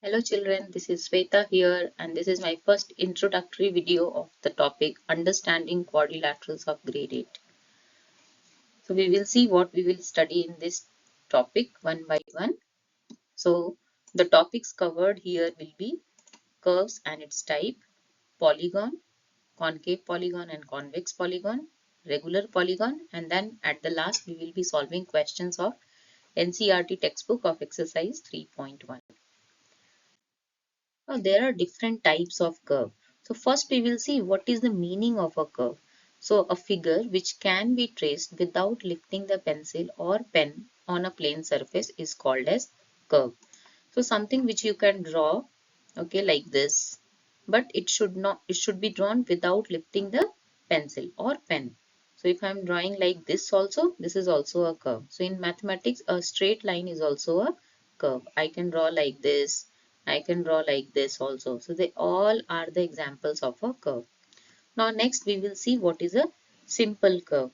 Hello children, this is Sweta here and this is my first introductory video of the topic Understanding Quadrilaterals of Grade 8. So we will see what we will study in this topic one by one. So the topics covered here will be curves and its type, polygon, concave polygon and convex polygon, regular polygon, and then at the last we will be solving questions of NCERT textbook of exercise 3.1. Now, there are different types of curve. So first we will see what is the meaning of a curve. So a figure which can be traced without lifting the pencil or pen on a plane surface is called as curve. So something which you can draw, okay, like this, but it should be drawn without lifting the pencil or pen. So if I'm drawing like this also, this is also a curve. So in mathematics, a straight line is also a curve. I can draw like this. I can draw like this also. So they all are the examples of a curve. Now next we will see what is a simple curve.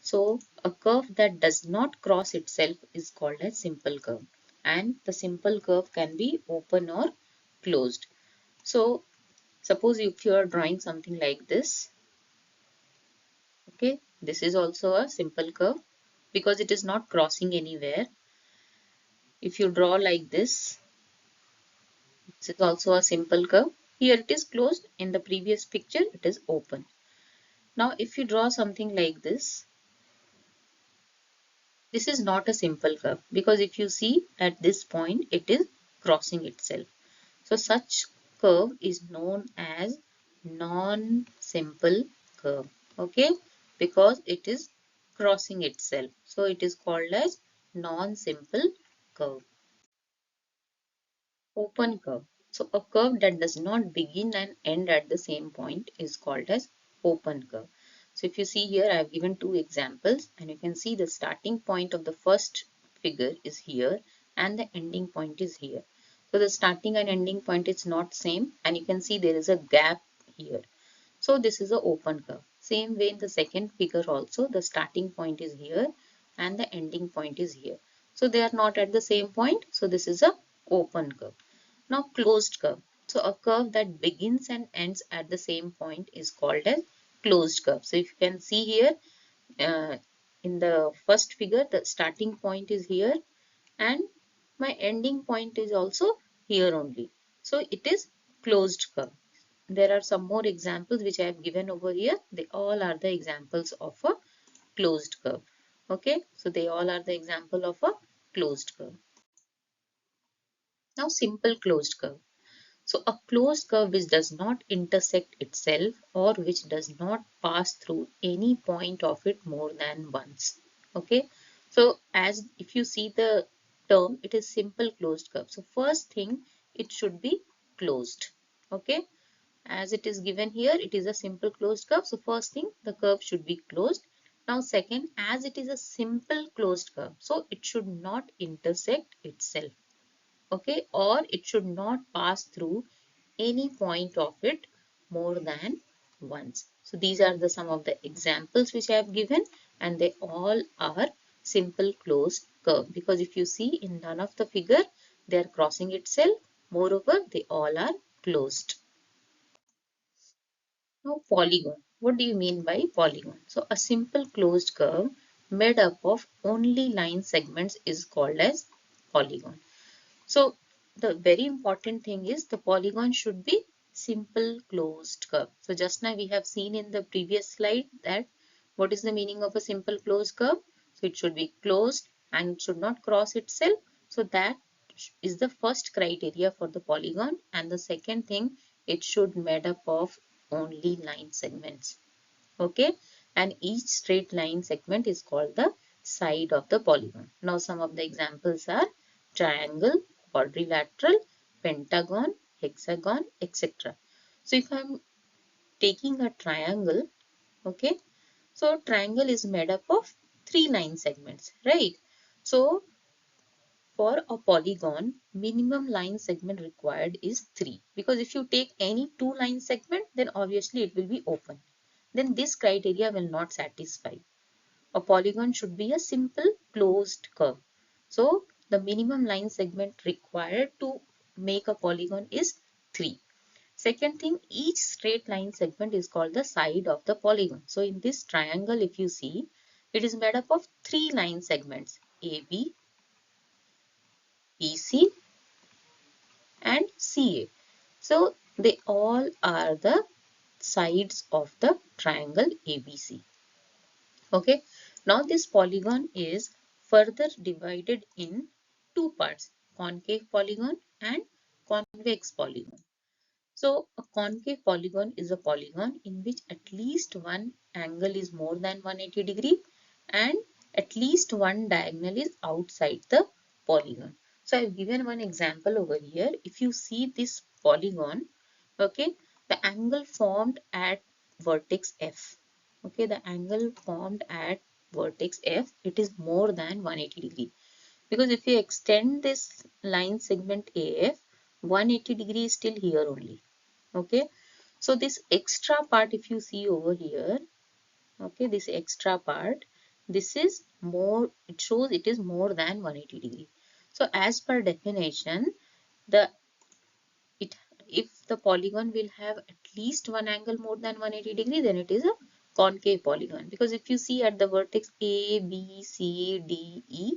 So a curve that does not cross itself is called a simple curve. And the simple curve can be open or closed. So suppose if you are drawing something like this, okay, this is also a simple curve because it is not crossing anywhere. If you draw like this is also a simple curve. Here it is closed. In the previous picture, it is open. Now, if you draw something like this is not a simple curve because if you see at this point, it is crossing itself. So, such curve is known as non-simple curve. Okay, because it is crossing itself. So, it is called as non-simple curve. Open curve. So a curve that does not begin and end at the same point is called as open curve. So if you see here, I have given two examples and you can see the starting point of the first figure is here and the ending point is here. So the starting and ending point is not same and you can see there is a gap here. So this is an open curve. Same way in the second figure also, the starting point is here and the ending point is here. So they are not at the same point. So this is a open curve. Now closed curve. So a curve that begins and ends at the same point is called as closed curve. So if you can see here uh, in the first figure, the starting point is here and my ending point is also here only. So it is closed curve. There are some more examples which I have given over here. They all are the examples of a closed curve. Okay, so they all are the example of a closed curve. Now simple closed curve. So a closed curve which does not intersect itself or which does not pass through any point of it more than once. Okay. So as if you see the term, it is simple closed curve. So first thing, it should be closed. Okay. As it is given here, it is a simple closed curve. So first thing, the curve should be closed. Now second, as it is a simple closed curve, so it should not intersect itself. Okay, or it should not pass through any point of it more than once. So these are the some of the examples which I have given and they all are simple closed curve because if you see in none of the figure they are crossing itself. Moreover, they all are closed. Now polygon. What do you mean by polygon? So a simple closed curve made up of only line segments is called as polygon. So the very important thing is the polygon should be simple closed curve. So just now we have seen in the previous slide that what is the meaning of a simple closed curve? So it should be closed and it should not cross itself. So that is the first criteria for the polygon. And the second thing, it should made up of only line segments. Okay. And each straight line segment is called the side of the polygon. Now some of the examples are triangle, quadrilateral, pentagon, hexagon, etc. So if I'm taking a triangle, okay, so triangle is made up of three line segments, right? So for a polygon, minimum line segment required is 3 because if you take any two line segment, then obviously it will be open. Then this criteria will not satisfy. A polygon should be a simple closed curve. So the minimum line segment required to make a polygon is 3. Second thing, each straight line segment is called the side of the polygon. So in this triangle, if you see, it is made up of 3 line segments, AB, BC and CA. So they all are the sides of the triangle ABC. Okay. Now this polygon is further divided in two parts, concave polygon and convex polygon. So a concave polygon is a polygon in which at least one angle is more than 180 degree and at least one diagonal is outside the polygon. So I've given one example over here. If you see this polygon, okay, the angle formed at vertex F, okay, the angle formed at vertex F, it is more than 180 degree. Because if you extend this line segment AF, 180 degree is still here only. Okay, so this extra part, if you see over here, okay, this extra part, this is more, it shows it is more than 180 degree. So as per definition, the it if the polygon will have at least one angle more than 180 degree, then it is a concave polygon. Because if you see at the vertex A, B, C, D, E,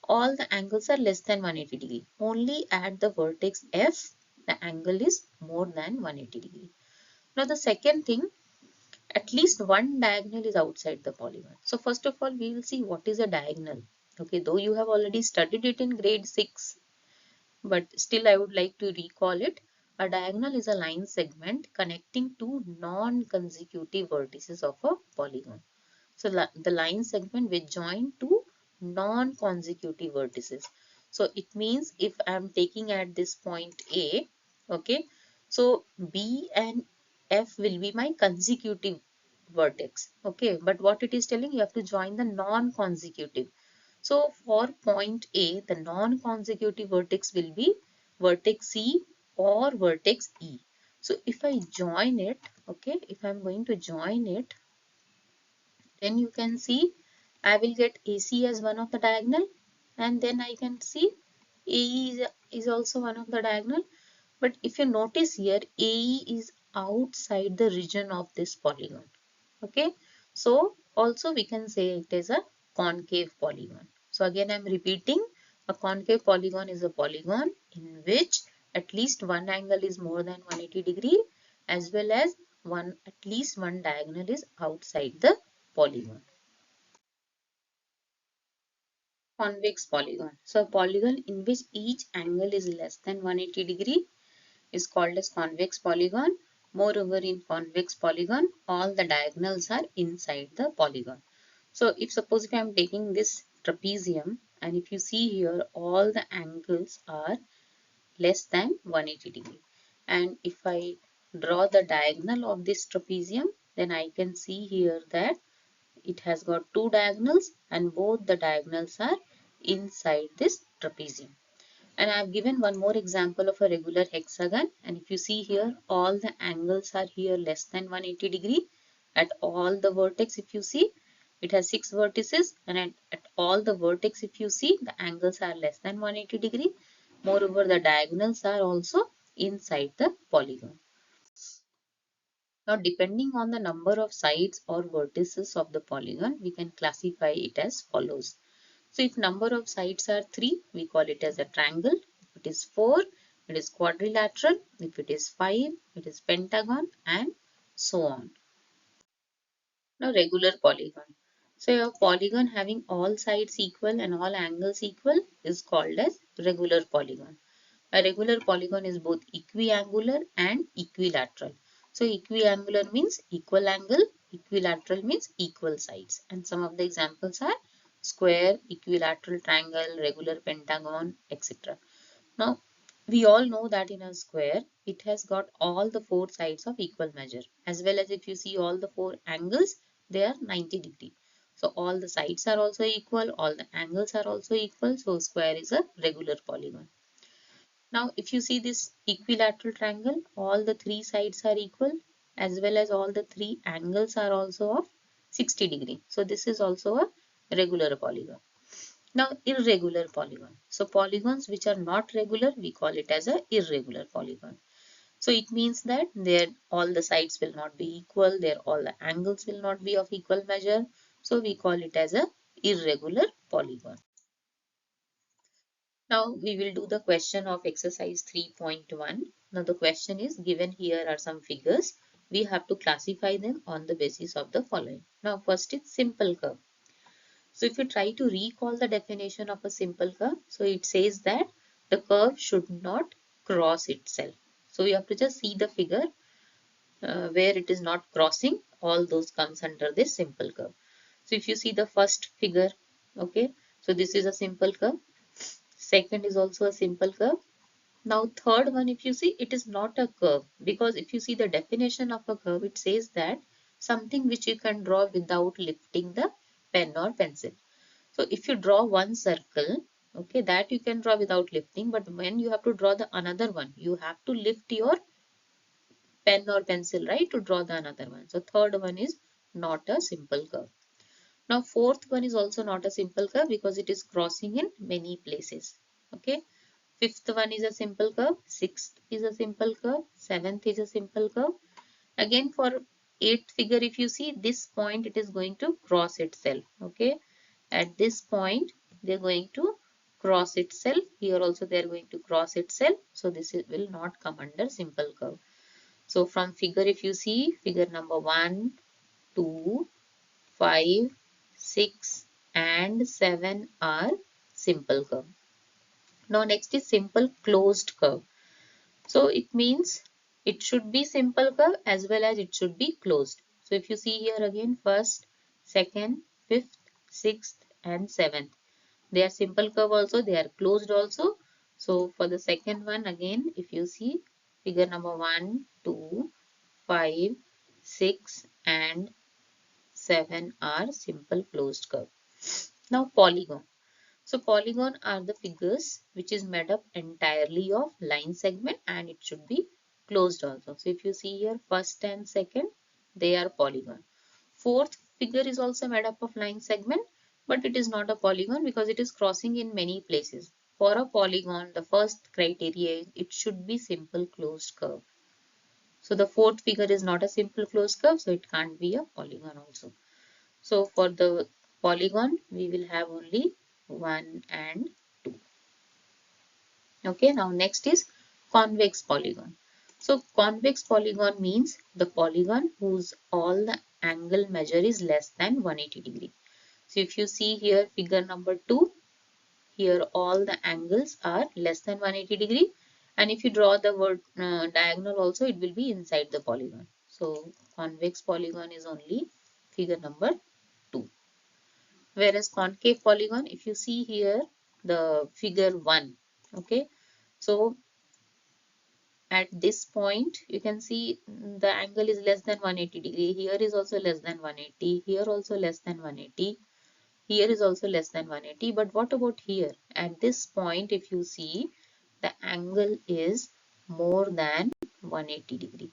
all the angles are less than 180 degree. Only at the vertex F, the angle is more than 180 degree. Now the second thing, at least one diagonal is outside the polygon. So first of all, we will see what is a diagonal. Okay, though you have already studied it in grade 6, but still I would like to recall it. A diagonal is a line segment connecting two non-consecutive vertices of a polygon. So the line segment will join two non-consecutive vertices. So it means if I am taking at this point A, okay, so B and F will be my consecutive vertex. Okay, but what it is telling, you have to join the non-consecutive. So for point A, the non-consecutive vertex will be vertex C or vertex E. So if I join it, okay, if I'm going to join it, then you can see I will get AC as one of the diagonal, and then I can see AE is also one of the diagonal. But if you notice here, AE is outside the region of this polygon. Okay, so also we can say it is a concave polygon. So again I am repeating, a concave polygon is a polygon in which at least one angle is more than 180 degree, as well as at least one diagonal is outside the polygon. Convex polygon. So a polygon in which each angle is less than 180 degree is called as convex polygon. Moreover, in convex polygon, all the diagonals are inside the polygon. So if suppose if I am taking this trapezium, and if you see here, all the angles are less than 180 degree. And if I draw the diagonal of this trapezium, then I can see here that it has got two diagonals and both the diagonals are inside this trapezium. And I have given one more example of a regular hexagon. And if you see here, all the angles are here less than 180 degree. At all the vertex, if you see, it has 6 vertices. And at all the vertex, if you see, the angles are less than 180 degree. Moreover, the diagonals are also inside the polygon. Now, depending on the number of sides or vertices of the polygon, we can classify it as follows. So if number of sides are 3, we call it as a triangle. If it is 4, it is quadrilateral. If it is 5, it is pentagon, and so on. Now regular polygon. So a polygon having all sides equal and all angles equal is called as regular polygon. A regular polygon is both equiangular and equilateral. So equiangular means equal angle, equilateral means equal sides. And some of the examples are square, equilateral triangle, regular pentagon, etc. Now, we all know that in a square, it has got all the 4 sides of equal measure. As well as if you see all the 4 angles, they are 90 degree. So all the sides are also equal, all the angles are also equal. So square is a regular polygon. Now, if you see this equilateral triangle, all the 3 sides are equal, as well as all the 3 angles are also of 60 degree. So this is also a regular polygon. Now irregular polygon. So polygons which are not regular, we call it as a irregular polygon. So it means that there all the sides will not be equal, there all the angles will not be of equal measure. So we call it as a irregular polygon. Now we will do the question of exercise 3.1. Now the question is given here are some figures. We have to classify them on the basis of the following. Now first is simple curve. So if you try to recall the definition of a simple curve, so it says that the curve should not cross itself. So you have to just see the figure where it is not crossing, all those comes under this simple curve. So if you see the first figure, okay, so this is a simple curve. Second is also a simple curve. Now third one, if you see, it is not a curve, because if you see the definition of a curve, it says that something which you can draw without lifting the pen or pencil. So if you draw one circle, okay, that you can draw without lifting, but when you have to draw the another one, you have to lift your pen or pencil, right, to draw the another one. So third one is not a simple curve. Now fourth one is also not a simple curve because it is crossing in many places. Okay. Fifth one is a simple curve. Sixth is a simple curve. Seventh is a simple curve. Again for eighth figure, if you see this point, it is going to cross itself. Okay. At this point, they are going to cross itself. Here also they are going to cross itself. So this will not come under simple curve. So from figure, if you see figure number 1, 2, 5, 6 and 7 are simple curve. Now next is simple closed curve. So it means it should be simple curve as well as it should be closed. So if you see here again, first, second, fifth, sixth and seventh. They are simple curve also, they are closed also. So for the second one again, if you see figure number 1, 2, 5, 6 and 7 are simple closed curve. Now polygon. So polygon are the figures which is made up entirely of line segment and it should be closed also. So if you see here first and second, they are polygon. Fourth figure is also made up of line segment, but it is not a polygon because it is crossing in many places. For a polygon, the first criteria is it should be simple closed curve. So the fourth figure is not a simple closed curve, so it can't be a polygon also. So for the polygon, we will have only 1 and 2. Okay, now next is convex polygon. So convex polygon means the polygon whose all the angle measure is less than 180 degree. So if you see here figure number 2, here all the angles are less than 180 degree, and if you draw the word diagonal also, it will be inside the polygon. So convex polygon is only figure number 2. Whereas concave polygon, if you see here the figure 1, okay, so at this point you can see the angle is less than 180 degree. Here is also less than 180, here also less than 180, here is also less than 180. But what about here? At this point, if you see, the angle is more than 180 degree.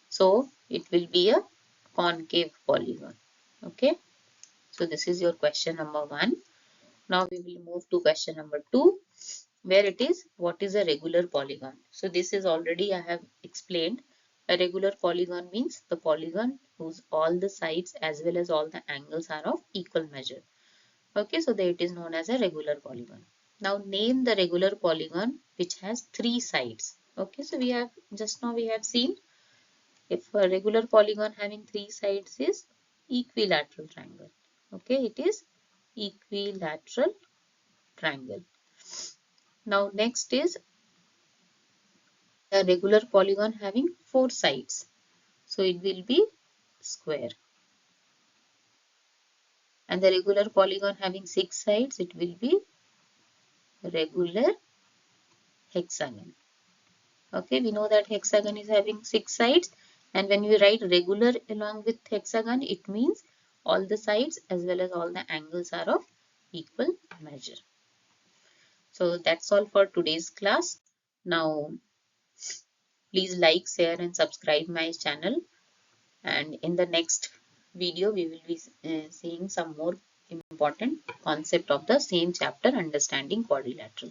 So it will be a concave polygon. Okay. So this is your question number 1. Now we will move to question number 2, where it is what is a regular polygon. So this is already I have explained. A regular polygon means the polygon whose all the sides as well as all the angles are of equal measure. Okay, so that it is known as a regular polygon. Now name the regular polygon which has 3 sides. Okay, so we have just now we have seen if a regular polygon having 3 sides is equilateral triangle. Okay, it is equilateral triangle. Now next is a regular polygon having 4 sides. So it will be square. And the regular polygon having 6 sides, it will be regular hexagon. Okay, we know that hexagon is having 6 sides, and when we write regular along with hexagon, it means all the sides as well as all the angles are of equal measure. So that's all for today's class. Now please like, share and subscribe my channel, and in the next video we will be seeing some more important concept of the same chapter, understanding quadrilaterals.